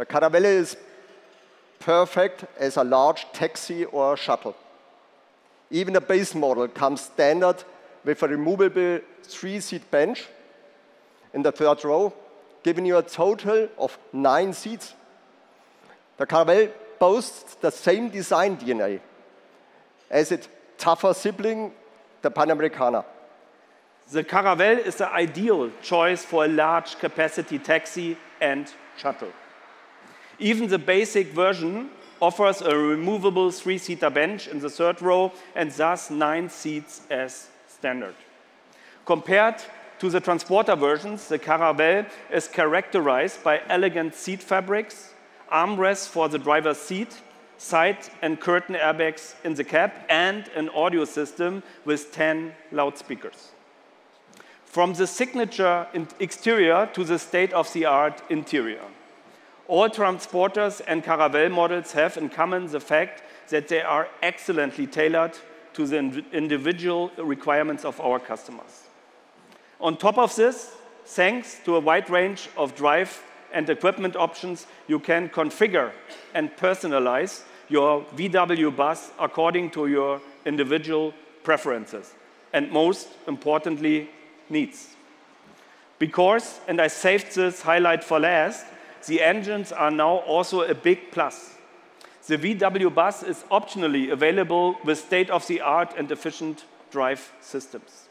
Caravelle is perfect as a large taxi or a shuttle. Even the base model comes standard with a removable 3-seat bench in the third row, giving you a total of 9 seats. The Caravelle boasts the same design DNA as its tougher sibling, the Panamericana. The Caravelle is the ideal choice for a large capacity taxi and shuttle. Even the basic version offers a removable 3-seater bench in the third row and thus 9 seats as standard. Compared to the Transporter versions, the Caravelle is characterized by elegant seat fabrics, armrests for the driver's seat, side and curtain airbags in the cab, and an audio system with 10 loudspeakers. From the signature exterior to the state-of-the-art interior, all Transporters and Caravelle models have in common the fact that they are excellently tailored to the individual requirements of our customers. On top of this, thanks to a wide range of drive and equipment options, you can configure and personalize your VW bus according to your individual preferences and, most importantly, needs. Because, and I saved this highlight for last, the engines are now also a big plus. The VW bus is optionally available with state-of-the-art and efficient drive systems: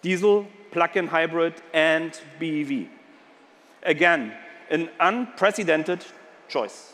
diesel, plug-in hybrid, and BEV. Again, an unprecedented choice.